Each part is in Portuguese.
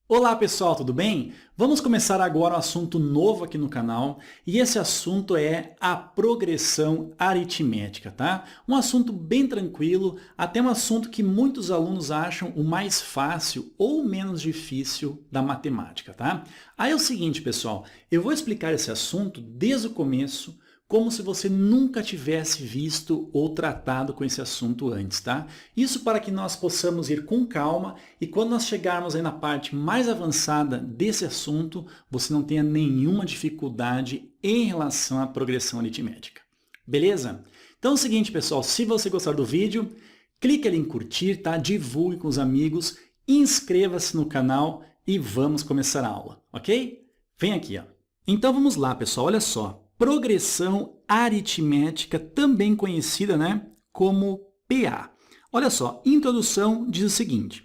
Olá pessoal, tudo bem? Vamos começar agora um assunto novo aqui no canal e esse assunto é a progressão aritmética, tá? Um assunto bem tranquilo, até um assunto que muitos alunos acham o mais fácil ou menos difícil da matemática, tá? Aí é o seguinte, pessoal, eu vou explicar esse assunto desde o começo, como se você nunca tivesse visto ou tratado com esse assunto antes, tá? Isso para que nós possamos ir com calma e quando nós chegarmos aí na parte mais avançada desse assunto, você não tenha nenhuma dificuldade em relação à progressão aritmética. Beleza? Então é o seguinte, pessoal, se você gostar do vídeo, clique ali em curtir, tá? Divulgue com os amigos, inscreva-se no canal e vamos começar a aula, ok? Vem aqui, ó. Então vamos lá, pessoal, olha só. Progressão aritmética, também conhecida, né, como PA. Olha só, introdução diz o seguinte: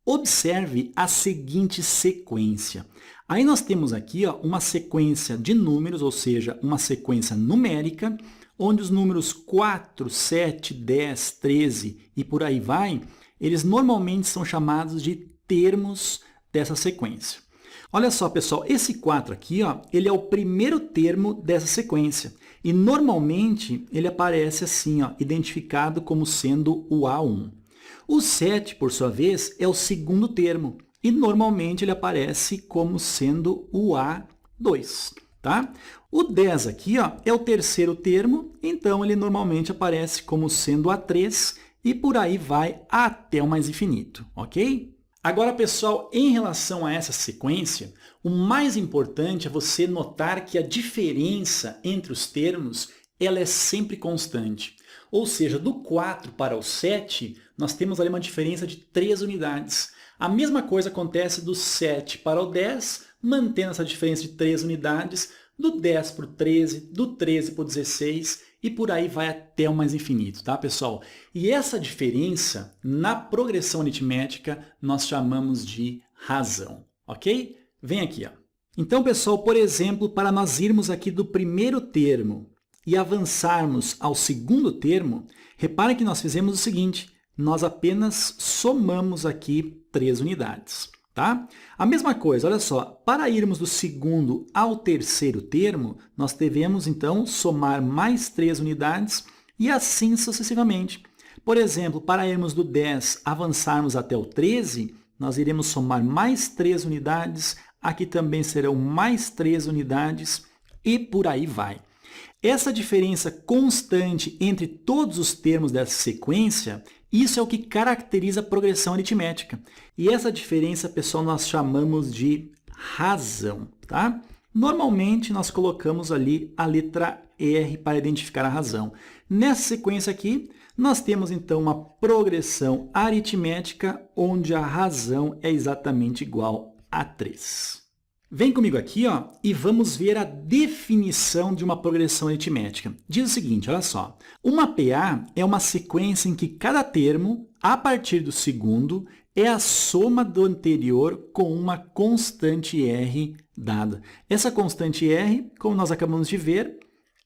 observe a seguinte sequência. Aí nós temos aqui ó, uma sequência de números, ou seja, uma sequência numérica, onde os números 4, 7, 10, 13 e por aí vai, eles normalmente são chamados de termos dessa sequência. Olha só, pessoal, esse 4 aqui, ó, ele é o primeiro termo dessa sequência. E normalmente ele aparece assim, ó, identificado como sendo o A1. O 7, por sua vez, é o segundo termo. E normalmente ele aparece como sendo o A2. Tá? O 10 aqui ó, é o terceiro termo, então ele normalmente aparece como sendo A3 e por aí vai até o mais infinito, ok? Agora, pessoal, em relação a essa sequência, o mais importante é você notar que a diferença entre os termos ela é sempre constante. Ou seja, do 4 para o 7, nós temos ali uma diferença de 3 unidades. A mesma coisa acontece do 7 para o 10, mantendo essa diferença de 3 unidades, do 10 para o 13, do 13 para o 16 e por aí vai até o mais infinito, tá, pessoal? E essa diferença, na progressão aritmética, nós chamamos de razão, ok? Vem aqui, ó. Então, pessoal, por exemplo, para nós irmos aqui do primeiro termo e avançarmos ao segundo termo, repare que nós fizemos o seguinte, nós apenas somamos aqui 3 unidades. Tá? A mesma coisa, olha só, para irmos do segundo ao terceiro termo, nós devemos, então, somar mais 3 unidades e assim sucessivamente. Por exemplo, para irmos do 10 avançarmos até o 13, nós iremos somar mais 3 unidades, aqui também serão mais 3 unidades e por aí vai. Essa diferença constante entre todos os termos dessa sequência, isso é o que caracteriza a progressão aritmética. E essa diferença, pessoal, nós chamamos de razão, tá? Normalmente, nós colocamos ali a letra R para identificar a razão. Nessa sequência aqui, nós temos, então, uma progressão aritmética onde a razão é exatamente igual a 3. Vem comigo aqui ó, e vamos ver a definição de uma progressão aritmética. Diz o seguinte, olha só. Uma PA é uma sequência em que cada termo, a partir do segundo, é a soma do anterior com uma constante R dada. Essa constante R, como nós acabamos de ver,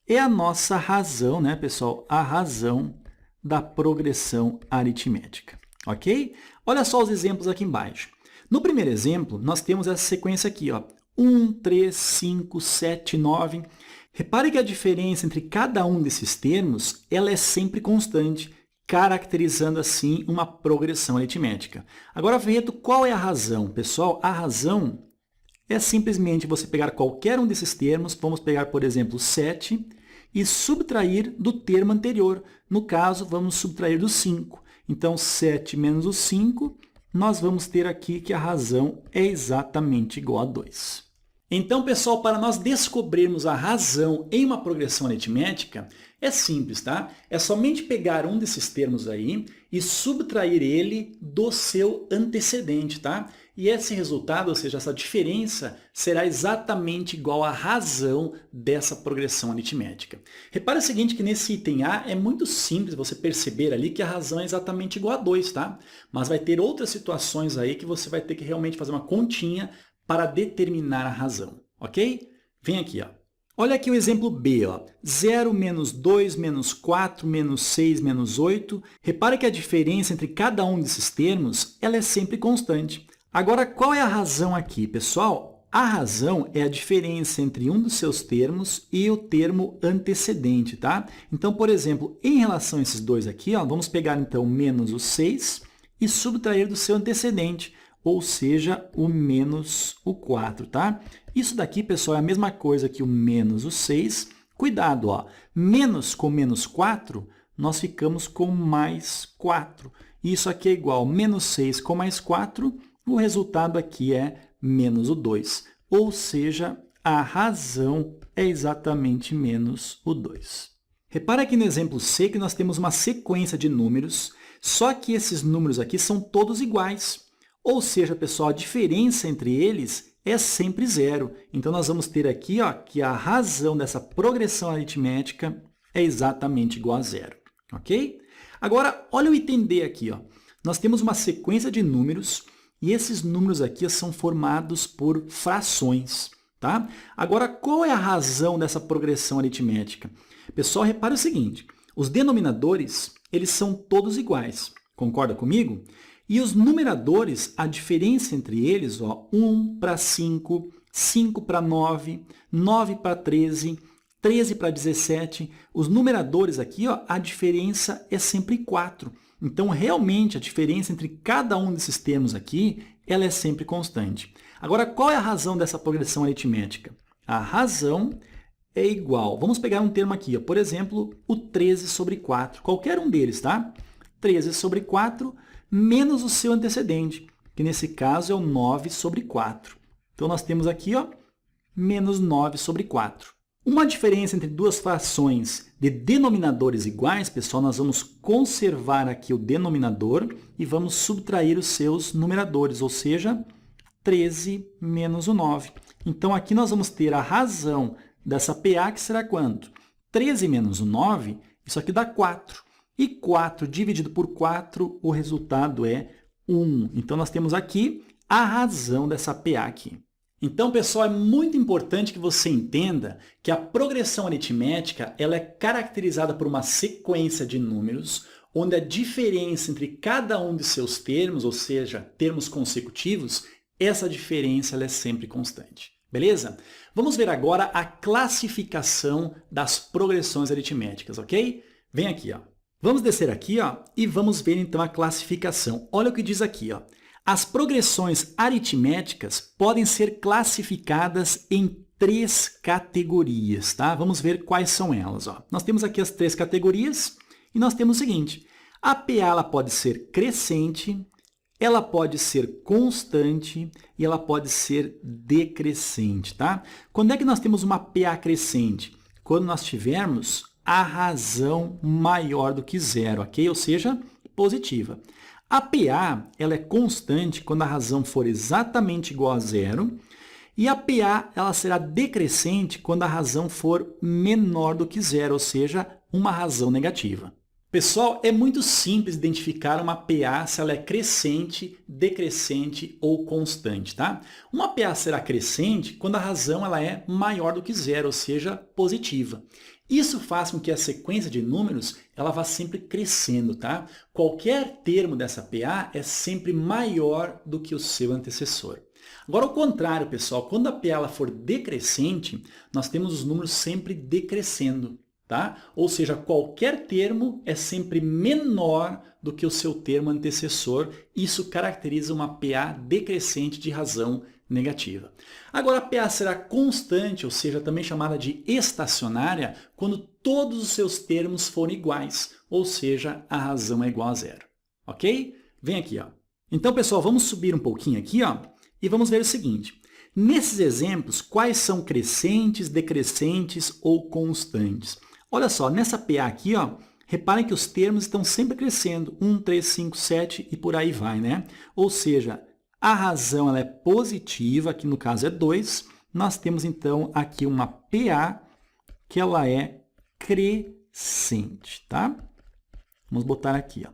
é a nossa razão, né, pessoal? A razão da progressão aritmética, ok? Olha só os exemplos aqui embaixo. No primeiro exemplo, nós temos essa sequência aqui, ó, 1, 3, 5, 7, 9. Repare que a diferença entre cada um desses termos ela é sempre constante, caracterizando assim uma progressão aritmética. Agora, Vereto, qual é a razão? Pessoal, a razão é simplesmente você pegar qualquer um desses termos, vamos pegar, por exemplo, 7, e subtrair do termo anterior. No caso, vamos subtrair do 5. Então, 7 menos o 5... nós vamos ter aqui que a razão é exatamente igual a 2. Então, pessoal, para nós descobrirmos a razão em uma progressão aritmética, é simples, tá? É somente pegar um desses termos aí e subtrair ele do seu antecedente, tá? E esse resultado, ou seja, essa diferença, será exatamente igual à razão dessa progressão aritmética. Repare o seguinte, que nesse item A é muito simples você perceber ali que a razão é exatamente igual a 2, tá? Mas vai ter outras situações aí que você vai ter que realmente fazer uma continha para determinar a razão, ok? Vem aqui, ó. Olha aqui o exemplo B, ó. 0 menos 2 menos 4 menos 6 menos 8. Repare que a diferença entre cada um desses termos ela é sempre constante. Agora, qual é a razão aqui, pessoal? A razão é a diferença entre um dos seus termos e o termo antecedente, tá? Então, por exemplo, em relação a esses dois aqui, ó, vamos pegar, então, menos o 6 e subtrair do seu antecedente, ou seja, o menos o 4, tá? Isso daqui, pessoal, é a mesma coisa que o menos o 6. Cuidado, ó, menos com menos 4, nós ficamos com mais 4. Isso aqui é igual a menos 6 com mais 4, o resultado aqui é menos o 2. Ou seja, a razão é exatamente menos o 2. Repara aqui no exemplo C que nós temos uma sequência de números, só que esses números aqui são todos iguais. Ou seja, pessoal, a diferença entre eles é sempre zero. Então, nós vamos ter aqui ó, que a razão dessa progressão aritmética é exatamente igual a zero. Ok? Agora, olha o item D aqui. Ó. Nós temos uma sequência de números e esses números aqui são formados por frações. Tá? Agora, qual é a razão dessa progressão aritmética? Pessoal, repare o seguinte, os denominadores eles são todos iguais. Concorda comigo? E os numeradores, a diferença entre eles, ó, 1 para 5, 5 para 9, 9 para 13, 13 para 17. Os numeradores aqui, ó, a diferença é sempre 4. Então, realmente, a diferença entre cada um desses termos aqui, ela é sempre constante. Agora, qual é a razão dessa progressão aritmética? A razão é igual. Vamos pegar um termo aqui, ó, por exemplo, o 13 sobre 4. Qualquer um deles, tá? 13 sobre 4 menos o seu antecedente, que nesse caso é o 9 sobre 4. Então, nós temos aqui ó, menos 9 sobre 4. Uma diferença entre duas frações de denominadores iguais, pessoal, nós vamos conservar aqui o denominador e vamos subtrair os seus numeradores, ou seja, 13 menos o 9. Então, aqui nós vamos ter a razão dessa PA, que será quanto? 13 menos o 9, isso aqui dá 4. E 4 dividido por 4, o resultado é 1. Então, nós temos aqui a razão dessa PA aqui. Então, pessoal, é muito importante que você entenda que a progressão aritmética ela é caracterizada por uma sequência de números, onde a diferença entre cada um de seus termos, ou seja, termos consecutivos, essa diferença ela é sempre constante. Beleza? Vamos ver agora a classificação das progressões aritméticas, ok? Vem aqui, ó. Vamos descer aqui ó, e vamos ver então a classificação. Olha o que diz aqui. Ó. As progressões aritméticas podem ser classificadas em 3 categorias. Tá? Vamos ver quais são elas. Ó. Nós temos aqui as 3 categorias e nós temos o seguinte. A PA ela pode ser crescente, ela pode ser constante e ela pode ser decrescente. Tá? Quando é que nós temos uma PA crescente? Quando nós tivermos a razão maior do que zero, ok? Ou seja, positiva. A PA ela é constante quando a razão for exatamente igual a zero e a PA ela será decrescente quando a razão for menor do que zero, ou seja, uma razão negativa. Pessoal, é muito simples identificar uma PA se ela é crescente, decrescente ou constante, tá? Uma PA será crescente quando a razão ela é maior do que zero, ou seja, positiva. Isso faz com que a sequência de números ela vá sempre crescendo, tá? Qualquer termo dessa PA é sempre maior do que o seu antecessor. Agora, ao contrário, pessoal, quando a PA ela for decrescente, nós temos os números sempre decrescendo. Tá? Ou seja, qualquer termo é sempre menor do que o seu termo antecessor. Isso caracteriza uma PA decrescente de razão negativa. Agora, a PA será constante, ou seja, também chamada de estacionária, quando todos os seus termos forem iguais, ou seja, a razão é igual a zero. Ok? Vem aqui. Ó. Então, pessoal, vamos subir um pouquinho aqui ó, e vamos ver o seguinte. Nesses exemplos, quais são crescentes, decrescentes ou constantes? Olha só, nessa PA aqui, ó, reparem que os termos estão sempre crescendo, 1, 3, 5, 7 e por aí vai, né? Ou seja, a razão ela é positiva, aqui no caso é 2, nós temos então aqui uma PA que ela é crescente, tá? Vamos botar aqui, ó.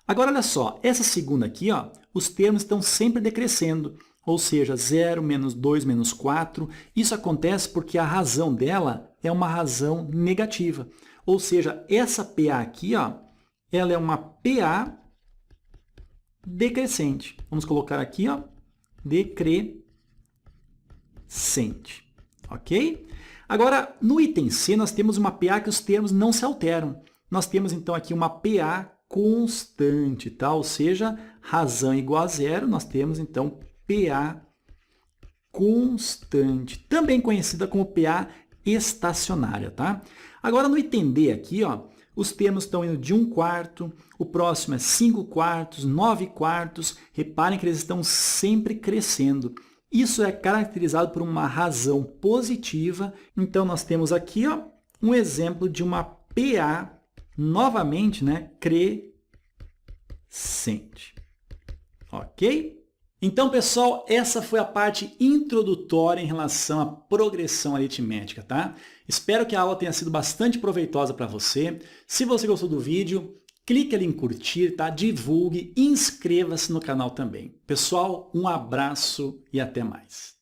Agora, olha só, essa segunda aqui, ó, os termos estão sempre decrescendo, ou seja, 0, menos 2, menos 4. Isso acontece porque a razão dela é uma razão negativa. Ou seja, essa PA aqui, ó, ela é uma PA decrescente. Vamos colocar aqui, ó, decrescente, ok? Agora, no item C, nós temos uma PA que os termos não se alteram. Nós temos, então, aqui uma PA constante, tá? Ou seja, razão igual a zero, nós temos, então, PA constante, também conhecida como PA estacionária, tá? Agora, no item D aqui, ó, os termos estão indo de 1/4, o próximo é 5/4, 9/4. Reparem que eles estão sempre crescendo. Isso é caracterizado por uma razão positiva. Então, nós temos aqui, ó, um exemplo de uma PA, novamente, né, crescente. Ok? Então, pessoal, essa foi a parte introdutória em relação à progressão aritmética, tá? Espero que a aula tenha sido bastante proveitosa para você. Se você gostou do vídeo, clique ali em curtir, tá? Divulgue e inscreva-se no canal também. Pessoal, um abraço e até mais.